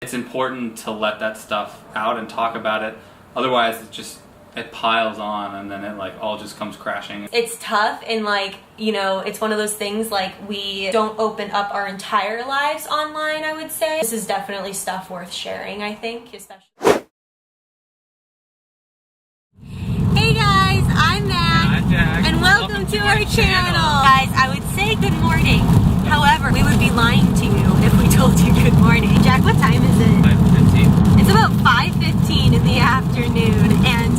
It's important to let that stuff out and talk about it. Otherwise, it piles on and then it like all just comes crashing. It's tough, and like, you know, it's one of those things like we don't open up our entire lives online, I would say. This is definitely stuff worth sharing, I think, especially. Hey guys, I'm Mac. Hi, Jack. And welcome to our channel. Guys, I would say good morning. However, we would be lying to you if we told you good morning. Jack, what time is it? 5:15. It's about 5:15 in the afternoon, and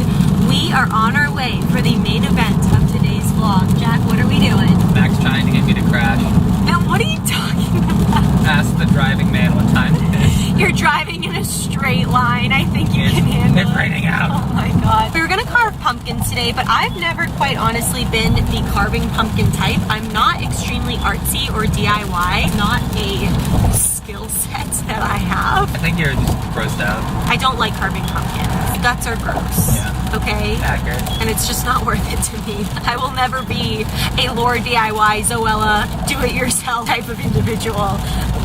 we are on our way for the main event of today's vlog. Jack, what are we doing? Mac's trying to get me to crash. And what are you talking about? Ask the driving man what time it is. You're driving in a straight line. I think you can handle it. It's raining out. Oh my god. We were gonna carve pumpkins today, but I've never quite honestly been the carving pumpkin type. I'm not extremely artsy or DIY. Not a skill set that I have. I think you're just grossed out. I don't like carving pumpkins. Guts are gross. Yeah. Okay? Accurate. And it's just not worth it to me. I will never be a Laura DIY, Zoella, do-it-yourself type of individual.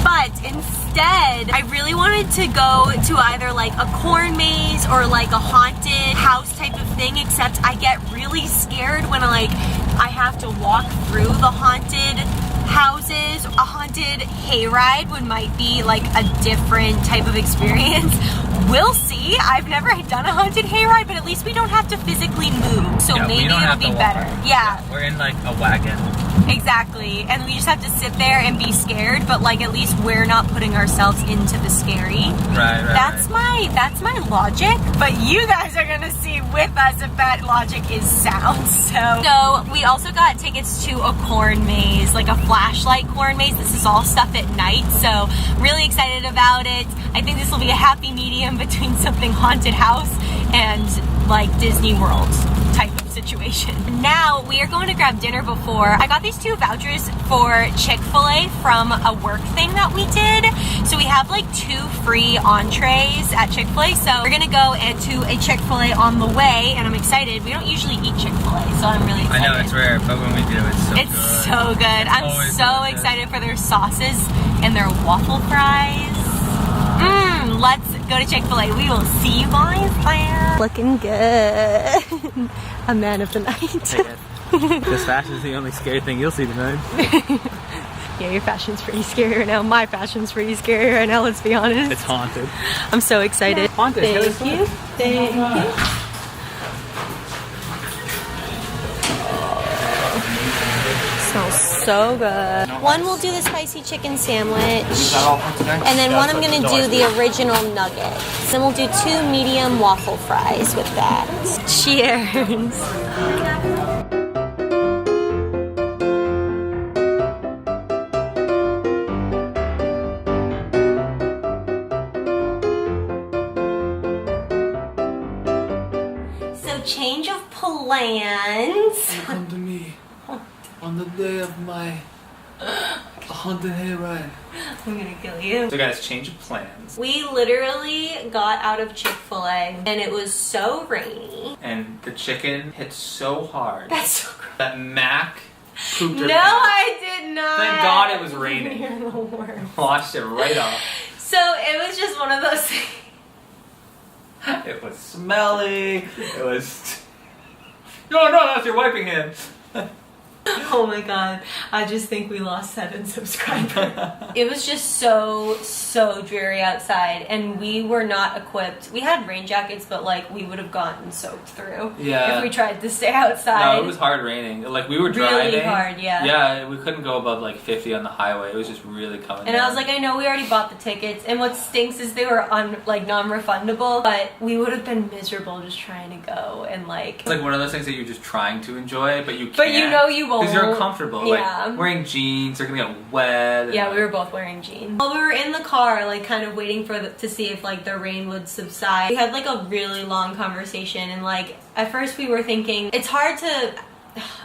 But instead, I really wanted to go to either like a corn maze or like a haunted house type of thing, except I get really scared when I have to walk through the haunted houses. A haunted hayride might be like a different type of experience. We'll see. I've never done a haunted hayride, but at least we don't have to physically move. So Yeah, maybe it'll be better. Yeah. We're in like a wagon. Exactly. And we just have to sit there and be scared, but like at least we're not putting ourselves into the scary. Right. That's my logic, but you guys are gonna see with us if that logic is sound. So we also got tickets to a corn maze, like a flashlight corn maze. This is all stuff at night, so really excited about it. I think this will be a happy medium between something haunted house and like Disney World type of situation. Now we are going to grab dinner before. I got these 2 vouchers for Chick-fil-A from a work thing that we did. So we have like 2 free entrees at Chick-fil-A. So we're gonna go to a Chick-fil-A on the way, and I'm excited. We don't usually eat Chick-fil-A, so I'm really excited. I know it's rare, but when we do, it's so good. It's so good. I'm so excited for their sauces and their waffle fries. Let's go to Chick-fil-A. We will see you guys there. Looking good. A man of the night. This fashion's the only scary thing you'll see tonight. Yeah, your fashion's pretty scary right now. My fashion's pretty scary right now, let's be honest. It's haunted. I'm so excited. Haunted. Thank you. Thank you. Smells so good. One will do the spicy chicken sandwich, and then one I'm gonna do the original nuggets. Then we'll do 2 medium waffle fries with that. Cheers. So change of plans. Come to me on the day of my haunted hayride. I'm gonna kill you. So guys, change of plans. We literally got out of Chick-fil-A and it was so rainy. And the chicken hit so hard That's so gross. that Mac pooped her No, pants. I did not. Thank God it was raining. You're the worst. Washed it right off. So it was just one of those things. It was smelly. It was... No, that's your wiping hand. Oh my god, I just think we lost 7 subscribers. It was just so dreary outside, and we were not equipped. We had rain jackets, but like we would have gotten soaked through if we tried to stay outside. No, it was hard raining. Like we were driving. Really hard, yeah. Yeah, we couldn't go above like 50 on the highway. It was just really coming And down. I was like, I know we already bought the tickets, and what stinks is they were non-refundable, but we would have been miserable just trying to go and like... It's like one of those things that you're just trying to enjoy, but you can't. But you know you won't. Because you're uncomfortable. Yeah. Like wearing jeans, they're gonna get wet. And Yeah, we were both wearing jeans. While we were in the car, like kind of waiting for to see if like the rain would subside, we had like a really long conversation, and like at first we were thinking it's hard to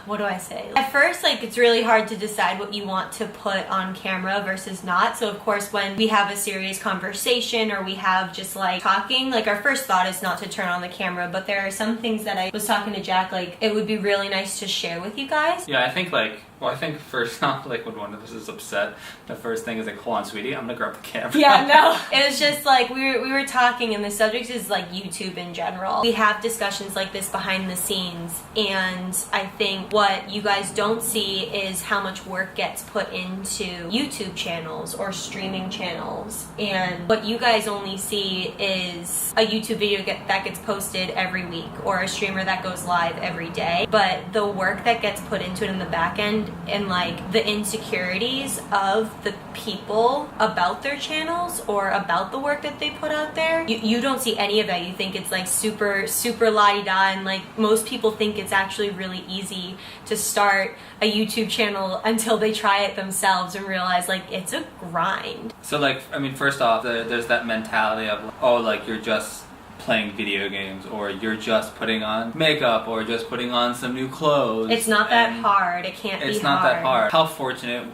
what do I say? At first, like, it's really hard to decide what you want to put on camera versus not. So of course, when we have a serious conversation or we have just like talking, like our first thought is not to turn on the camera, but there are some things that I was talking to Jack, like it would be really nice to share with you guys. Yeah, I think like, well, I think first off, like when one of us is upset, the first thing is like, hold on, sweetie, I'm gonna grab the camera. Yeah, no. It was just like we were talking, and the subject is like YouTube in general. We have discussions like this behind the scenes, and I think what you guys don't see is how much work gets put into YouTube channels or streaming channels. And what you guys only see is a YouTube video that gets posted every week, or a streamer that goes live every day. But the work that gets put into it in the back end, and like the insecurities of the people about their channels or about the work that they put out there, you don't see any of that. You think it's like super la-di-da, and like most people think it's actually really easy to start a YouTube channel until they try it themselves and realize like it's a grind. So like, I mean, first off, there's that mentality of, oh, like you're just playing video games, or you're just putting on makeup, or just putting on some new clothes. It's not that hard. It can't be hard. It's not that hard. How fortunate,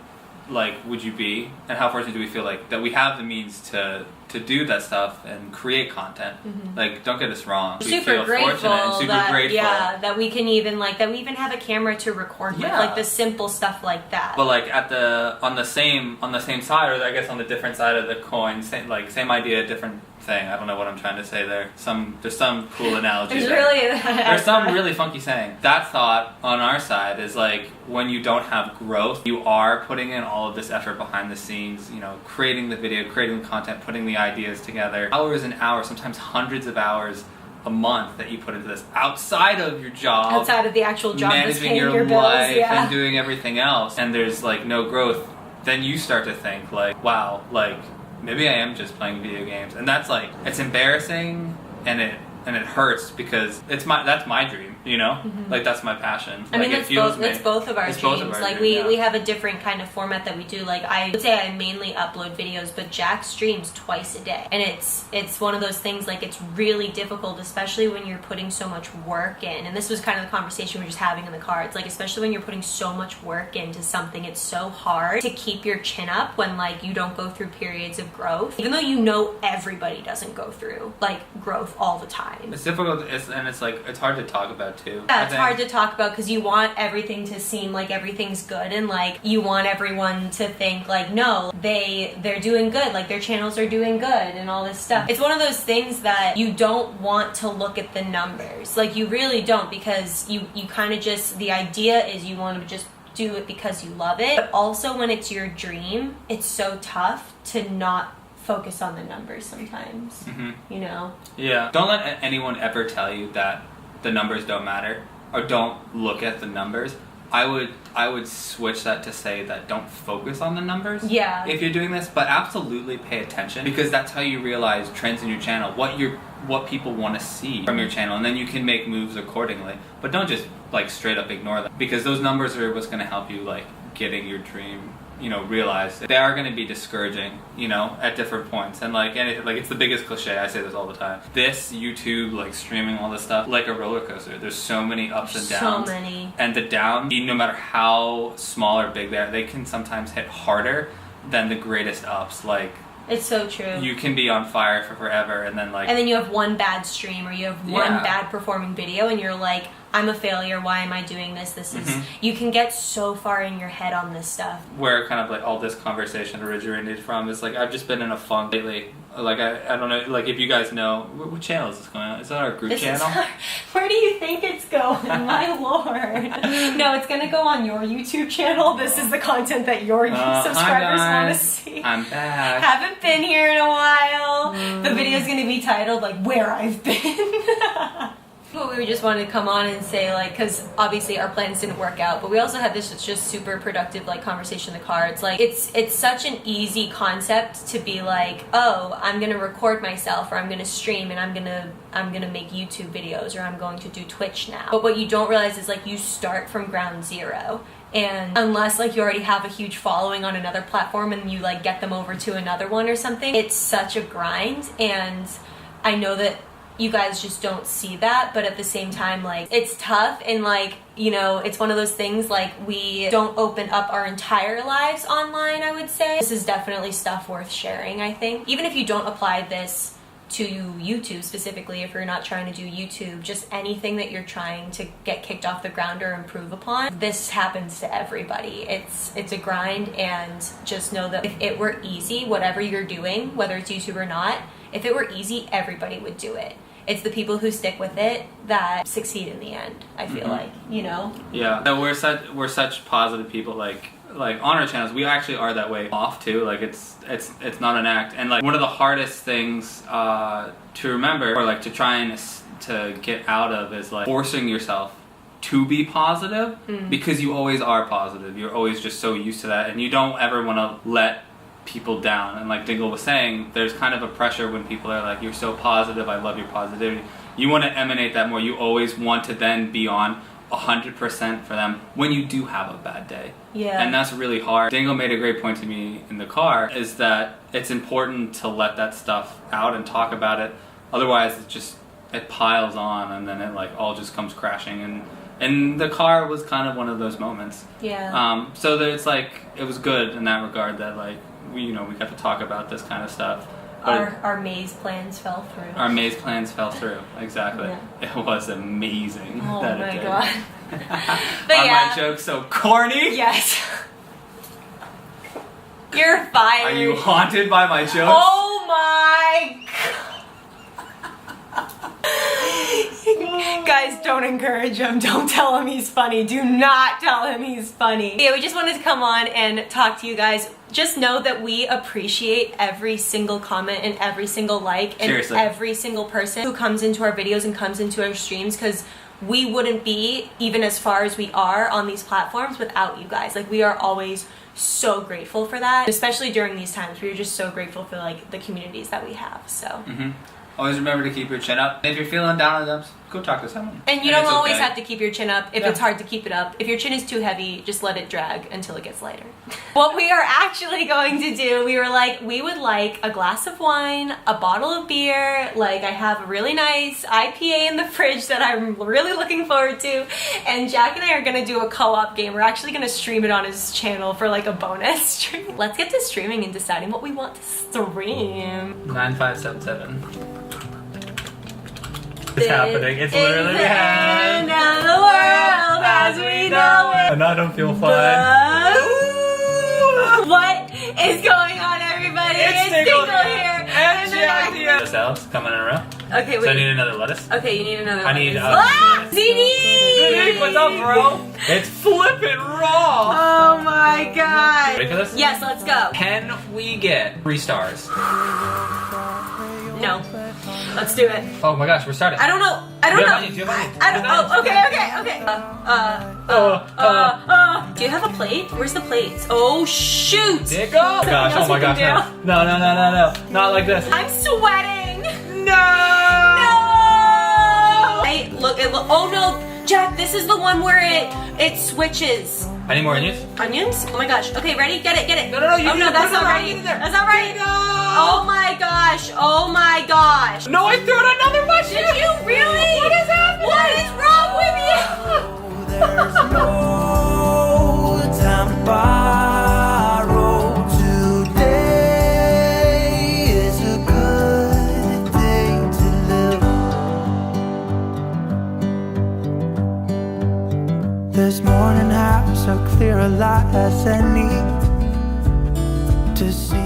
like, would you be, and how fortunate do we feel like that we have the means to do that stuff and create content? Mm-hmm. Like, don't get us wrong. We Super feel grateful fortunate and super that, grateful. yeah, that we can even have a camera to record with, Yeah. like the simple stuff like that. But like on the same side, or I guess on the different side of the coin, same idea, different thing. I don't know what I'm trying to say there. There's some cool analogy. There's there. really There's some really funky saying. That thought on our side is like, when you don't have growth, you are putting in all of this effort behind the scenes, you know, creating the video, creating the content, putting the ideas together. Hours and hours, sometimes hundreds of hours a month that you put into this outside of your job. Outside of the actual job, that's managing paying your bills, life yeah. and doing everything else, and there's like no growth, then you start to think like, wow, like maybe I am just playing video games. And that's like, it's embarrassing, and it hurts, because that's my dream, you know? Mm-hmm. Like, that's my passion. I mean, like, that's both of our It's dreams. both of our like dreams, yeah. we have a different kind of format that we do. Like, I would say I mainly upload videos, but Jack streams twice a day. And it's one of those things, like, it's really difficult, especially when you're putting so much work in. And this was kind of the conversation we were just having in the car. It's like, especially when you're putting so much work into something, it's so hard to keep your chin up when, like, you don't go through periods of growth. Even though you know everybody doesn't go through, like, growth all the time. It's difficult, and it's like, it's hard to talk about too. Yeah, it's hard to talk about because you want everything to seem like everything's good, and like you want everyone to think like, no, they're doing good, like their channels are doing good and all this stuff. It's one of those things that you don't want to look at the numbers. Like, you really don't, because you kind of just, the idea is you want to just do it because you love it. But also when it's your dream, it's so tough to not focus on the numbers sometimes. Mm-hmm. You know? Yeah. Don't let anyone ever tell you that the numbers don't matter, or don't look at the numbers. I would switch that to say that don't focus on the numbers. Yeah. If you're doing this, but absolutely pay attention, because that's how you realize trends in your channel, what people want to see from your channel, and then you can make moves accordingly. But don't just like straight up ignore them, because those numbers are what's going to help you like getting your dream, you know, realize they are going to be discouraging, you know, at different points. And like, it's the biggest cliche, I say this all the time. This YouTube, like streaming, all this stuff, like a roller coaster. There's so many ups and downs. So many. And the downs, no matter how small or big they can sometimes hit harder than the greatest ups. Like, It's so true. you can be on fire for forever, and then like, and then you have one bad stream, or you have one Yeah. bad performing video, and you're like, I'm a failure, why am I doing this? This is, Mhm. you can get so far in your head on this stuff. where kind of like all this conversation originated from is like, I've just been in a funk lately. Like, I don't know, like if you guys know, what channel is this going on? Is that our group This channel? is where do you think it's going? My lord. No, it's gonna go on your YouTube channel. This is the content that your subscribers hi want to guys. see. I'm back. Haven't been here in a while. The video's gonna be titled like Where I've Been. But we just wanted to come on and say, like, because obviously our plans didn't work out, but we also had this just super productive like conversation in the car. It's like, it's such an easy concept to be like, oh, I'm gonna record myself, or I'm gonna stream, and I'm gonna make YouTube videos, or I'm going to do Twitch now. But what you don't realize is like, you start from ground zero. And unless like you already have a huge following on another platform and you like get them over to another one or something, it's such a grind. And I know that you guys just don't see that, but at the same time, like, it's tough, and like, you know, it's one of those things, like, we don't open up our entire lives online, I would say. This is definitely stuff worth sharing, I think. Even if you don't apply this to YouTube specifically, if you're not trying to do YouTube, just anything that you're trying to get kicked off the ground or improve upon, this happens to everybody. It's a grind, and just know that if it were easy, whatever you're doing, whether it's YouTube or not, if it were easy, everybody would do it. It's the people who stick with it that succeed in the end, I feel like, you know? Yeah, so we're such positive people, like on our channels, we actually are that way off too. Like it's not an act, and like one of the hardest things to remember, or like to try and to get out of, is like forcing yourself to be positive, because you always are positive. You're always just so used to that, and you don't ever want to let people down. And like Dingle was saying, there's kind of a pressure when people are like, you're so positive, I love your positivity. You want to emanate that more. You always want to then be on 100% for them when you do have a bad day. Yeah. And that's really hard. Dingle made a great point to me in the car, is that it's important to let that stuff out and talk about it. Otherwise it piles on, and then it like all just comes crashing, and the car was kind of one of those moments. Yeah. So that it's like, it was good in that regard, that like we got to talk about this kind of stuff. Our maze plans fell through. Our maze plans fell through, exactly. Yeah. It was amazing. Oh that my it did. god. But Are yeah. my jokes so corny? Yes. You're fired. Are you haunted by my jokes? Oh my Guys, don't encourage him. Don't tell him he's funny. Do not tell him he's funny. Yeah, we just wanted to come on and talk to you guys. Just know that we appreciate every single comment and every single like and Seriously. every single person who comes into our videos and comes into our streams, because we wouldn't be even as far as we are on these platforms without you guys. Like, we are always so grateful for that, especially during these times. We're just so grateful for like the communities that we have. So Always remember to keep your chin up. If you're feeling down in the dumps, go talk to someone. and you don't it's always okay. have to keep your chin up if it's hard to keep it up. If your chin is too heavy, just let it drag until it gets lighter. What we are actually going to do, we would like a glass of wine, a bottle of beer, like I have a really nice IPA in the fridge that I'm really looking forward to, and Jack and I are gonna do a co-op game. We're actually gonna stream it on his channel for like a bonus stream. Let's get to streaming and deciding what we want to stream. 9577. It's happening. It's literally the end of the world as we know it. And I don't feel fun. What is going on, everybody? It's Dingle here. And then Jack here. The salads coming in a row. Okay, So I wait. need another lettuce. Okay, you need another I one. need, ZD! What's up, bro? It's flipping raw. Oh my god. Ready for this? Yes, let's go. Can we get 3 stars? No. Let's do it. Oh my gosh, we're starting. I don't know. I don't Do you know. have onions? Do you have onions? I don't. Oh, okay. Do you have a plate? Where's the plates? Oh shoot! There it goes. Gosh, else oh my we can gosh, do? no, not like this. I'm sweating. No! Hey, look. Oh no, Jack. This is the one where it switches. I need more onions. Onions? Oh my gosh. Okay, ready? Get it. No, you Oh need no, to that's put not it right. in there. That's not right. No! Oh my gosh. Oh my gosh. No, I threw in another mushroom. Did you really? What is happening? What is wrong with you? There's no time to borrow. Today is a good day to live. This morning has so clear a light as I need to see.